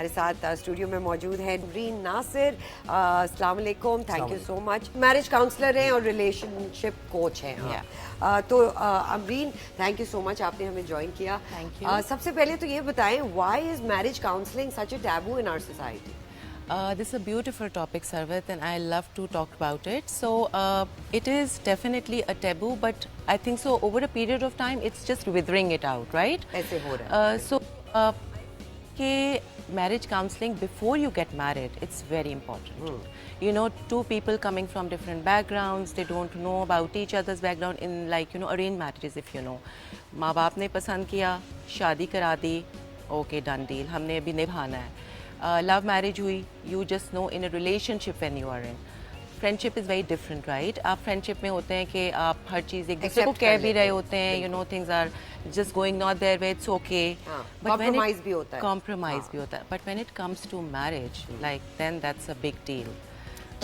ہمارے ساتھ اسٹوڈیو میں موجود ہے امرین ناصر. السلام علیکم, thank you so much. Marriage counsellor ہیں اور ریلیشن شپ کوچ ہیں. تو امرین, تھینک یو سو مچ, آپ نے ہمیں جوائن کیا. سب سے پہلے تو یہ بتائیں, why is marriage counselling such a taboo in our society? This is a beautiful topic, Sarvat, and I love to talk about it. So it is definitely a taboo, but I think so over a period of time, it's just withering it out, right? ایسے ہو رہا ہے. So کہ marriage counseling before you get married, it's very important. You know, two people coming from different backgrounds, they don't know about each other's background in like, you know, arranged marriages, if you know. ماں باپ نے پسند کیا, شادی کرا دی, okay, done deal, ہم نے ابھی نبھانا ہے. Love marriage ہوئی, you just know in a relationship when you are in. Friendship is very different, right? آپ friendship میں ہوتے ہیں کہ آپ ہر چیز ایک دوسرے کو کہہ بھی رہے ہوتے ہیں, you know, things are just going not their way, it's okay. Compromise بھی ہوتا ہے. Compromise بھی ہوتا ہے. But when it comes to marriage, like then that's a big deal.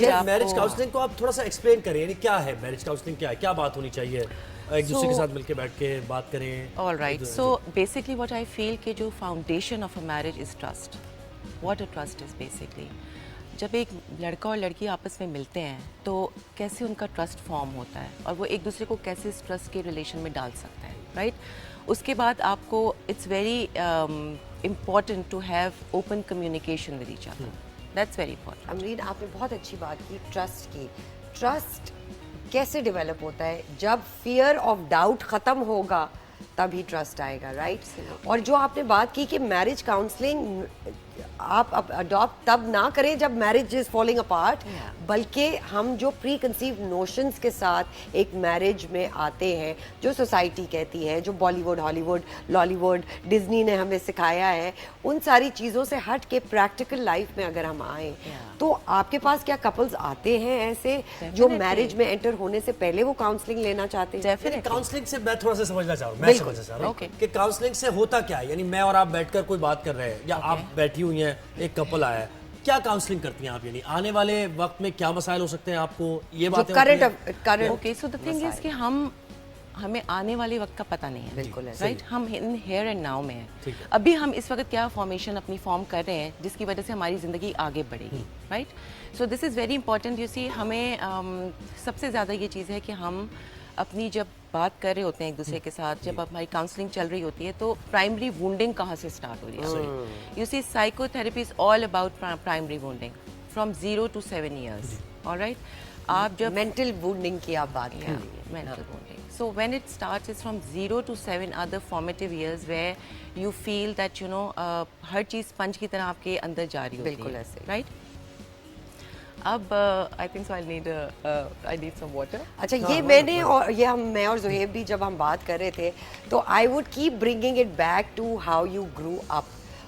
Marriage counselling کو آپ تھوڑا سا ایکسپلین کریں, یعنی کیا ہے میرج کاؤنسلنگ, کیا ہے, کیا بات ہونی چاہیے, ایک دوسرے کے ساتھ مل کے بیٹھ کے بات کریں. All right. So basically what I feel کہ جو foundation of a marriage is trust. What a trust is basically. جب ایک لڑکا اور لڑکی آپس میں ملتے ہیں تو کیسے ان کا ٹرسٹ فارم ہوتا ہے اور وہ ایک دوسرے کو کیسے اس ٹرسٹ کے ریلیشن میں ڈال سکتے ہیں, رائٹ. اس کے بعد آپ کو it's very important to have open communication with each other. That's very important. Amreen, آپ نے بہت اچھی بات کی ٹرسٹ کی. ٹرسٹ کیسے ڈیولپ ہوتا ہے؟ جب فیئر آف ڈاؤٹ ختم ہوگا تبھی ٹرسٹ آئے گا, رائٹ. اور جو آپ نے بات کی کہ میرج کاؤنسلنگ آپ اڈاپٹ تب نہ کریں جب میرج از فالنگ اپارٹ, بلکہ ہم جو پری کنسیوڈ نوشنز کے ساتھ ایک میرج میں آتے ہیں, جو سوسائٹی کہتی ہے, جو بالی ووڈ, ہالی ووڈ, لالی ووڈ, ڈزنی نے ہمیں سکھایا ہے, ان ساری چیزوں سے ہٹ کے پریکٹیکل لائف میں اگر ہم آئیں تو آپ کے پاس کیا کپلز آتے ہیں ایسے جو میرج میں انٹر ہونے سے پہلے وہ کاؤنسلنگ لینا چاہتے ہیں؟ کاؤنسلنگ سے میں تھوڑا سا سمجھنا چاہ رہا ہوں کہ کاؤنسلنگ سے ہوتا کیا ہے. یعنی میں اور آپ بیٹھ کر کوئی بات کر رہے ہیں یا آپ بیٹھی ہوئی ہیں, ایک کپل آیا ہے, کیا کاؤنسلنگ کرتی ہیں آپ؟ یعنی آنے والے وقت میں کیا مسائل ہو سکتے ہیں آپ کو, یہ باتیں okay. So the thing is کہ ہمیں آنے والے وقت کا پتہ نہیں ہے, بالکل, right. Him here and now میں ہیں. ابھی ہم اس وقت کیا فارمیشن اپنی فارم کر رہے ہیں جس کی وجہ سے ہماری زندگی آگے بڑھے گی, right. So this is very important. You see, ہمیں سب سے زیادہ یہ چیز ہے کہ ہم اپنی جب بات کر رہے ہوتے ہیں ایک دوسرے کے ساتھ, جب ہماری کاؤنسلنگ چل رہی ہوتی ہے تو پرائمری وونڈنگ کہاں سے اسٹارٹ ہو رہی ہے. You see, psychotherapy is all about primary wounding from 0 to 7 years. Alright. آپ جب مینٹل وونڈنگ کی آپ بات کر رہی ہیں, mental wounding. So when it starts, it's from 0 to 7 other formative years where you feel that, you know, ہر چیز sponge کی طرح آپ کے اندر جاری ہوتی ہے. بالکل ایسے, رائٹ. اب I think so I need some water. اچھا, یہ میں نے اور یہ میں اور زہیب بھی جب ہم بات کر رہے تھے تو I would keep bringing it back to how you grow up.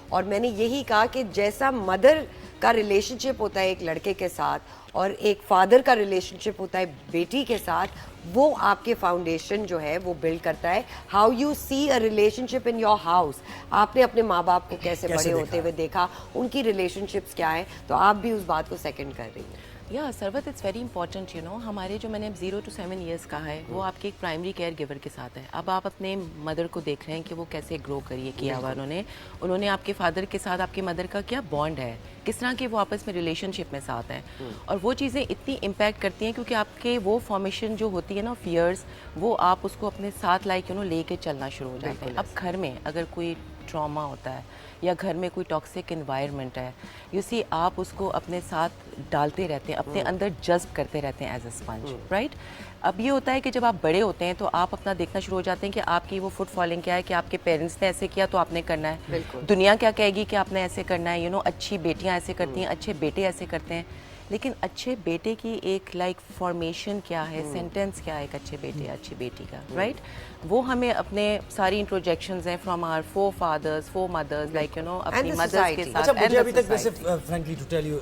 اور میں نے یہی کہا کہ جیسا مدر کا ریلیشن شپ ہوتا ہے ایک لڑکے کے ساتھ اور ایک فادر کا ریلیشن شپ ہوتا ہے بیٹی کے ساتھ, وہ آپ کے فاؤنڈیشن جو ہے وہ بلڈ کرتا ہے. How you see a relationship in your house, آپ نے اپنے ماں باپ کو کیسے بڑے ہوتے ہوئے دیکھا, ان کی ریلیشن شپس کیا ہیں, تو آپ بھی اس بات کو سیکنڈ کر رہی ہیں. یا Sarwat, it's very important. You know, ہمارے جو میں نے 0 to 7 years کہا ہے وہ آپ کے ایک پرائمری کیئر گیور کے ساتھ ہے. اب آپ اپنے مدر کو دیکھ رہے ہیں کہ وہ کیسے گرو کیا ہوا انہوں نے آپ کے فادر کے ساتھ آپ کی مدر کا کیا بانڈ ہے, کس طرح کے وہ آپس میں ریلیشن شپ میں ساتھ ہیں. اور وہ چیزیں اتنی امپیکٹ کرتی ہیں کیونکہ آپ کے وہ فارمیشن جو ہوتی ہے نا فیئرس, وہ آپ اس کو اپنے ساتھ لائک لے کے چلنا شروع ہو جاتے ہیں. اب گھر میں اگر کوئی ٹراما ہوتا ہے یا گھر میں کوئی ٹاکسک انوائرمنٹ ہے, یو سی, آپ اس کو اپنے ساتھ ڈالتے رہتے ہیں, اپنے اندر جذب کرتے رہتے ہیں ایز اے اسپنج, رائٹ. اب یہ ہوتا ہے کہ جب آپ بڑے ہوتے ہیں تو آپ اپنا دیکھنا شروع ہو جاتے ہیں کہ آپ کی وہ فٹ فالنگ کیا ہے, کہ آپ کے پیرنٹس نے ایسے کیا تو آپ نے کرنا ہے, دنیا کیا کہے گی کہ آپ نے ایسے کرنا ہے. یو نو, اچھی بیٹیاں ایسے کرتی ہیں, اچھے بیٹے ایسے کرتے ہیں, لیکن اچھے بیٹے کی ایک لائک فارمیشن کیا ہے, سینٹینس کیا ہے ایک اچھے بیٹے یا اچھی بیٹی کا, رائٹ. وہ ہمیں اپنے ساری انٹروجیکشنز ہیں from our four fathers, four mothers, like you know, اپنی مدرز کے ساتھ. اچھا, مجھے ابھی تک ویسے فرینکلی ٹو ٹیل یو,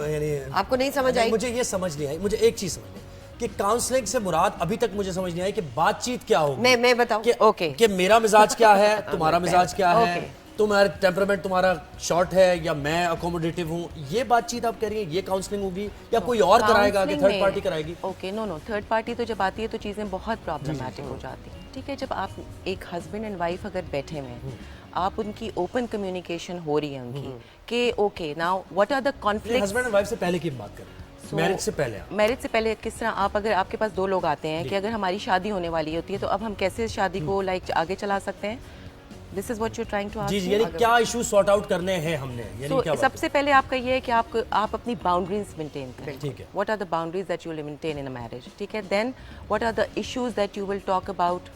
یعنی آپ کو نہیں سمجھ آئی, مجھے یہ سمجھ نہیں آئی. مجھے ایک چیز سمجھ نہیں کہ کاؤنسلنگ سے مراد ابھی تک مجھے سمجھ نہیں آئی کہ بات چیت کیا ہوگی. میں بتاؤں کہ میرا مزاج کیا ہے, تمہارا مزاج کیا ہے, تمہارا ٹیمپرامنٹ تمہارا شارٹ ہے یا میں اکوموڈیٹیو ہوں, یہ بات چیت آپ کہہ رہی ہیں, یہ کاؤنسلنگ ہوگی یا کوئی اور کرائے گا کہ تھرڈ پارٹی کرائے گی؟ اوکے, نو, تھرڈ پارٹی تو جب آتی ہے تو چیزیں بہت پرابلمٹک ہو جاتی ہیں. ٹھیک ہے, جب آپ ایک ہسبینڈ اینڈ وائف اگر بیٹھے ہوئے ہیں, आप उनकी ओपन कम्युनिकेशन हो रही है उनकी कि okay now what are the conflicts. Husband and wife से पहले की बात करें, मैरिज से पहले मैरिज से पहले किस तरह आप, अगर आपके पास 2 लोग आते हैं कि अगर हमारी शादी होने वाली होती है तो अब हम कैसे शादी को लाइक आगे चला सकते हैं, this is what you trying to ask. जी, यानी क्या इशू सॉर्ट आउट करने हैं हमने, यानी क्या सबसे पहले आपका ये है कि आप अपनी बाउंड्रीज मेंटेन करें। ठीक है। What are the boundaries that you will maintain in a marriage, ठीक है। Then what are the issues that you will talk about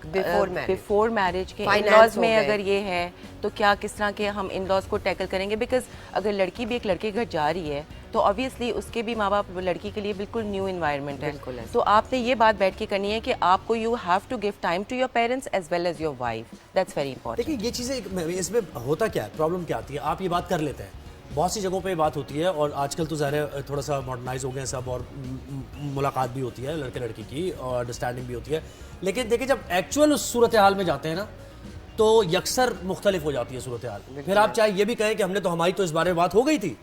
before marriage के इन-लॉज में अगर ये है तो क्या किस तरह के हम इन-लॉज को टैकल करेंगे, बिकॉज अगर लड़की भी एक लड़के के घर जा रही है तो ऑब्वियसली उसके भी माँ बाप लड़की के लिए बिल्कुल न्यू इन्वायरमेंट है, तो आपने ये बात बैठ के करनी है कि आपको you have to give time to your parents as well as your wife, that's very important. देखिए ये चीज़ें इसमें होता क्या है, प्रॉब्लम क्या आती है, आप ये बात कर लेते हैं, बहुत सी जगहों पे ये बात होती है और आजकल तो ज़ाहिर है थोड़ा सा मॉडर्नाइज हो गए हैं सब और मुलाकात भी होती है लड़के लड़की की और अंडरस्टैंडिंग भी होती है, लेकिन देखिए जब एक्चुअल उस सूरत हाल में जाते हैं ना तो यकसर मुख्तलिफ हो जाती है सूरत हाल। फिर आप चाहे ये भी कहें कि हमने तो हमारी तो इस बारे में बात हो गई थी,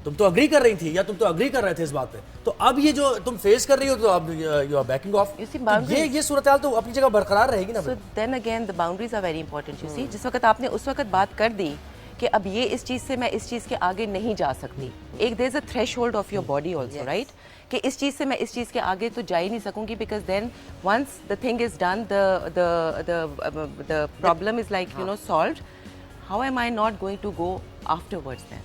तुम तो अग्री कर रही थी या तुम तो अग्री कर रहे थे इस बात पे, तो अब ये जो तुम फेस कर रही हो तो अब यू आर बैकिंग ऑफ, ये सूरत हाल तो अपनी जगह बरकरार रहेगी ना। So then again the boundaries are very important. You see जिस वक्त आपने उस वक्त बात कर दी कि अब ये इस चीज़ से मैं इस चीज़ के आगे नहीं जा सकती, एक there is a threshold of your body also, right, कि इस चीज़ से मैं इस चीज़ के आगे तो जा ही नहीं सकूंगी, because then once the thing is done, the problem is like you know solved, how am I not going to go afterwards then.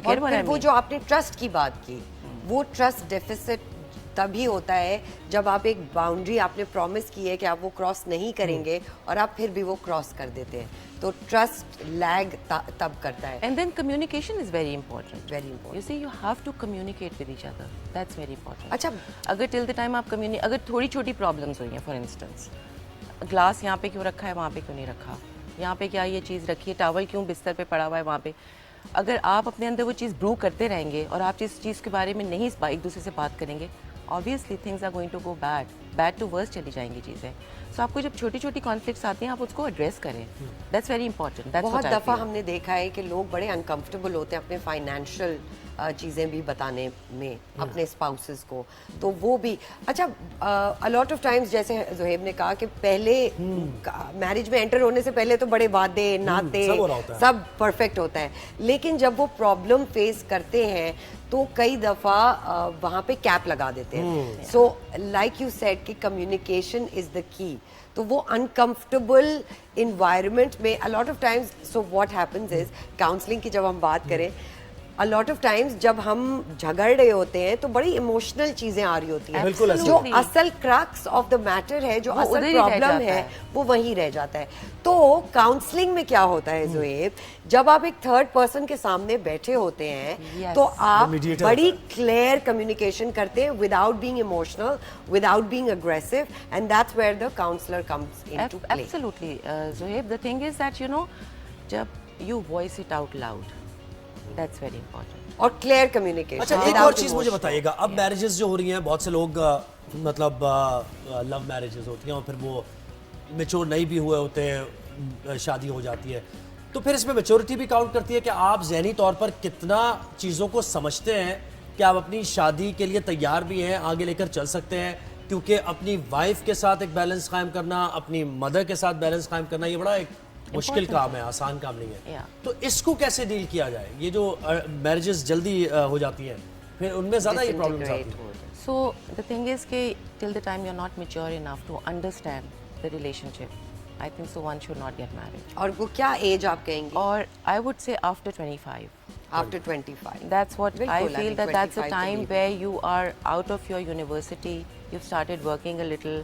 और फिर वो जो आपने ट्रस्ट की बात की, वो ट्रस्ट डेफिसिट तभी होता है जब आप एक बाउंड्री आपने प्रॉमिस की है कि आप वो क्रॉस नहीं करेंगे और आप फिर भी वो क्रॉस कर देते हैं, तो ट्रस्ट लैग तब करता है। And then communication is very important, very important. You see you have to communicate with each other, that's very important. अच्छा, अगर टिल द टाइम आप अगर थोड़ी छोटी प्रॉब्लम्स हुई हैं, फॉर इंस्टेंस ग्लास यहाँ पे क्यों रखा है वहाँ पे क्यों नहीं रखा, यहाँ पे क्या ये चीज़ रखी है, टावल क्यों बिस्तर पे पड़ा हुआ है वहाँ पे, अगर आप अपने अंदर वो चीज़ ब्रू करते रहेंगे और आप जिस चीज़ के बारे में नहीं एक दूसरे से बात करेंगे, obviously things are going to go bad to worse चली जाएंगी चीज़ें। सो आपको जब छोटी छोटी कॉन्फ्लिक्ट्स आती हैं आप उसको एड्रेस करें, दैट्स वेरी इंपॉर्टेंट। बहुत दफ़ा हमने देखा है कि लोग बड़े अनकंफर्टेबल होते हैं अपने फाइनेंशियल चीज़ें भी बताने में अपने स्पाउसेस को, तो वो भी अच्छा अ लॉट ऑफ टाइम्स जैसे ज़ुहैब ने कहा कि पहले मैरिज में एंटर होने से पहले तो बड़े वादे नाते सब परफेक्ट होता है, लेकिन जब वो प्रॉब्लम फेस करते हैं तो कई दफ़ा वहाँ पे कैप लगा देते हैं। सो लाइक यू सेड कि कम्युनिकेशन इज़ द की, तो वो अनकंफर्टेबल इन्वायरमेंट में a lot of times, so what happens is counselling की जब हम बात करें, अ लॉट ऑफ टाइम्स जब हम झगड़ रहे होते हैं तो बड़ी इमोशनल चीजें आ रही होती हैं, जो असल क्रक्स ऑफ द मैटर है, जो असल प्रॉब्लम है वो वहीं रह जाता है। तो काउंसलिंग में क्या होता है ज़ुहैब, जब आप एक थर्ड पर्सन के सामने बैठे होते हैं तो आप बड़ी क्लियर कम्युनिकेशन करते हैं without being emotional, without being aggressive, and that's where the counsellor comes into play. Absolutely Zuhaib, the thing is that you know जब you voice it out loud, that's very important, और clear communication. अच्छा, एक और चीज मुझे बताइएगा, अब marriages जो हो रही हैं, बहुत से लोग मतलब लव मैरिजेस होती हैं और फिर वो मैच्योर नहीं भी हुए होते हैं, शादी हो जाती है, तो फिर इसमें मैच्योरिटी भी काउंट करती है कि आप ज़हनी तौर पर कितना चीज़ों को समझते हैं कि आप अपनी शादी के लिए तैयार भी हैं, आगे लेकर चल सकते हैं, क्योंकि अपनी वाइफ के साथ एक बैलेंस कायम करना, अपनी मदर के साथ बैलेंस कायम करना, ये बड़ा एक मुश्किल काम है, आसान काम नहीं है। तो इसको कैसे डील किया जाए, ये जो मैरिजेस जल्दी हो जाती हैं फिर उनमें ज़्यादा ये प्रॉब्लम्स आती हैं। सो द थिंग इज कि till the time you are not mature enough to understand the relationship, I think so one should not get married. और वो क्या एज आप कहेंगे? और I would say after 25. After 25. That's what I feel, that that's a time where you are out of your university, you've started working a little,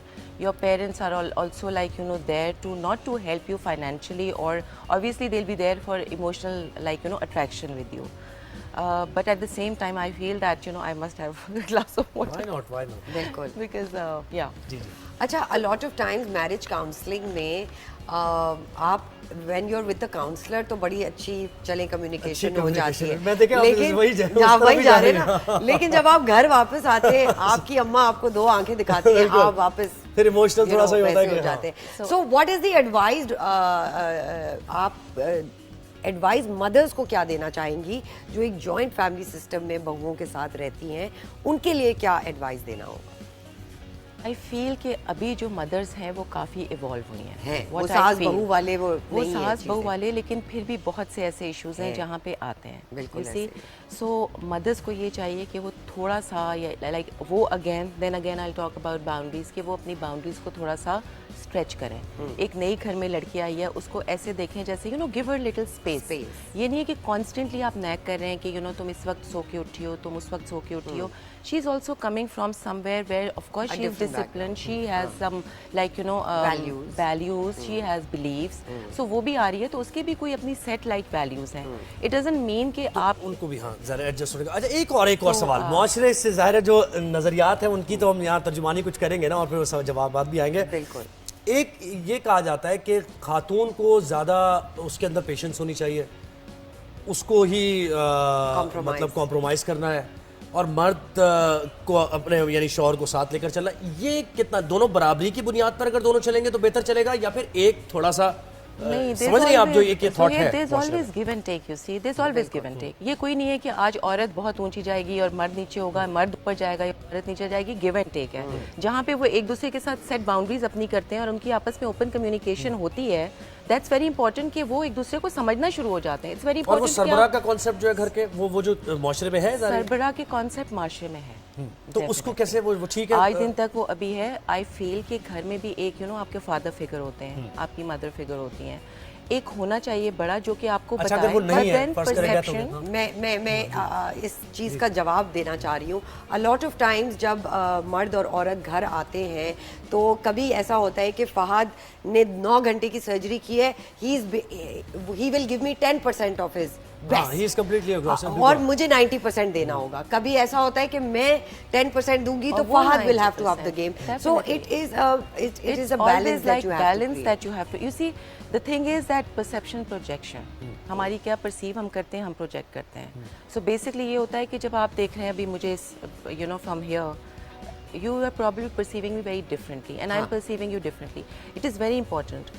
your parents are also like, you know, there to not to help you financially, or obviously they'll be there for emotional, like, you know, attraction with you. But at the same time, I feel that, you know, I must have a glass of water. Why not? Why not? बिल्कुल। Because, yeah. जी जी। अच्छा, a lot of times marriage counseling में आप when you're with the counselor तो बड़ी अच्छी चले communication हो जाती है, मैं देखा लेकिन वही जा रहे ना, लेकिन जब आप घर वापस आते हैं आपकी अम्मा आपको दो आंखें दिखाती हैं, आप वापस फिर इमोशनल थोड़ा सा होता है कि जाते हैं। So what is the advised, आप एडवाइस मदर्स को क्या देना चाहेंगी जो एक जॉइंट फैमिली सिस्टम में बहुओं के साथ रहती हैं, उनके लिए क्या एडवाइस देना होगा? आई फील कि अभी जो मदर्स हैं वो काफ़ी इवॉल्व हुई हैं वो What I सास feel. बहू वाले वो वो नहीं है सास बहू चीज़ें। वाले, लेकिन फिर भी बहुत से ऐसे इश्यूज हैं हैं। जहाँ पे आते हैं. बिल्कुल You see? ऐसे। So मदर्स को ये चाहिए कि वो थोड़ा सा लाइक वो again I talk about boundaries, कि वो अपनी बाउंड्रीज को थोड़ा सा स्ट्रेच करें. एक नई घर में लड़की आई है, उसको ऐसे देखें जैसे गिव हर लिटिल स्पेस. ये नहीं है कि कॉन्स्टेंटली आप नैग कर रहे हैं कि तुम इस वक्त सो के उठी हो, तुम उस वक्त सो के उठी हो. She is also coming from somewhere where of course she is different discipline, she has some like Values. Values, she has beliefs. So वो भी आ रही है तो उसके भी कोई अपनी सेट लाइक वैल्यूज हैं. इट डजंट मीन कि आप उनको भी हाँ जरा एडजस्ट होने का. अच्छा एक और सवाल, मुआशरे से ज़ाहिर है जो नज़रियात हैं उनकी तो हम यहाँ तर्जुमानी कुछ करेंगे ना, और फिर वो जवाबात भी आएंगे. बिल्कुल. एक ये कहा जाता है कि खातून को ज़्यादा उसके अंदर पेशेंस होनी चाहिए, उसको ही मतलब कॉम्प्रोमाइज़ करना है, और मर्द को अपने यानी शौहर को साथ लेकर चलना. ये कितना दोनों बराबरी की बुनियाद पर अगर दोनों चलेंगे तो बेहतर चलेगा, या फिर एक थोड़ा सा नहीं, समझ रही हैं आप जो एक ये थॉट है? there's always give and take, you see, there's always give and take. ये कोई नहीं है कि आज औरत बहुत ऊंची जाएगी और मर्द नीचे होगा, मर्द ऊपर जाएगा या औरत नीचे जाएगी. गिव एंड टेक है. जहाँ पे वो एक दूसरे के साथ सेट बाउंड्रीज अपनी करते हैं और उनकी आपस में ओपन कम्युनिकेशन होती है, दैट्स वेरी इंपॉर्टेंट कि वो एक दूसरे को समझना शुरू हो जाते हैं. इट्स वेरी और वो इंपॉर्टेंट. सरबराह का कॉन्सेप्ट जो है घर के, वो जो माशरे में है सरबराह के कॉन्सेप्ट माशरे में है, तो उसको कैसे वो ठीक है आज दिन तक वो अभी है. आई फील कि घर में भी एक आपके फादर फिगर होते हैं, आपकी मदर फिगर होती हैं, एक होना चाहिए बड़ा जो कि आपको अच्छा, बताए. अगर वो नहीं है, But then फर्ज करेगा तो perception- मैं इस चीज़ का जवाब देना चाह रही हूँ. अ लॉट ऑफ टाइम्स जब मर्द और औरत घर आते हैं तो कभी ऐसा होता है कि फहद ने 9 घंटे की सर्जरी की है, he will give me 10% of his और मुझे 90% देना होगा. कभी ऐसा होता है कि मैं 10% दूंगी तो Fahad will have to have the game. So it is a balance that you have to. You see, the thing is that perception projection. हमारी क्या परसीव हम करते हैं, हम प्रोजेक्ट करते हैं. So basically ये होता है कि जब आप देख रहे हैं अभी मुझे from here, you are probably perceiving me very differently and I'm perceiving you differently. It is very important.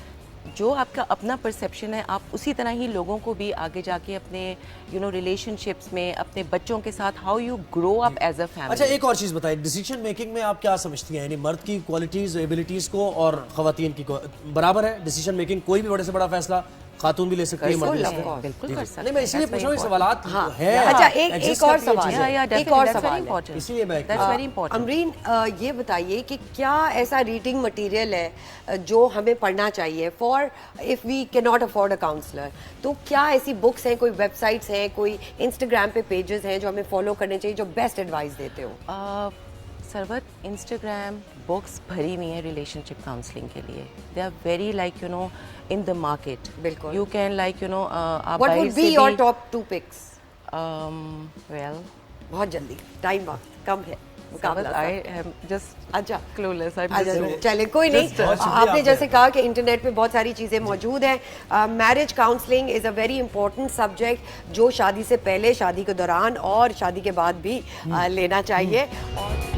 जो आपका अपना परसेप्शन है, आप उसी तरह ही लोगों को भी आगे जाके अपने रिलेशनशिप्स में, अपने बच्चों के साथ, how you grow up as a family. अच्छा एक और चीज़ बताइए, डिसीजन मेकिंग में आप क्या समझती हैं, यानी मर्द की क्वालिटीज़ एबिलिटीज़ को और ख़वातीन की बराबर है डिसीजन मेकिंग? कोई भी बड़े से बड़ा फैसला खातून भी ले सकती है, मर्द भी ले सकते हैं. बिल्कुल कर सकते नहीं, मैं इसलिए पूछ रहा हूँ, सवालात है. अच्छा एक और सवाल है, एक और सवाल है. इसलिए मैं अमरीन ये बताइए कि क्या ऐसा रीडिंग मटेरियल है जो हमें पढ़ना चाहिए for if we can not afford a counsellor? तो क्या ऐसी बुक्स हैं, कोई वेबसाइट्स हैं, कोई इंस्टाग्राम पे पेजेस हैं जो हमें फॉलो करने चाहिए, जो बेस्ट एडवाइस देते हो? सरवत, इंस्टाग्राम बुक्स भरी हुई हैं रिलेशनशिप काउंसलिंग के लिए. They are very like in the market. बिल्कुल. You can like आप What would be your top 2 picks? Well, बहुत जल्दी, टाइम कम है. I am just अच्छा clueless. चले कोई नहीं. आपने जैसे कहा कि इंटरनेट पे बहुत सारी चीज़ें मौजूद हैं. Marriage counselling is a very important subject जो शादी से पहले, शादी के दौरान और शादी के बाद भी लेना चाहिए. और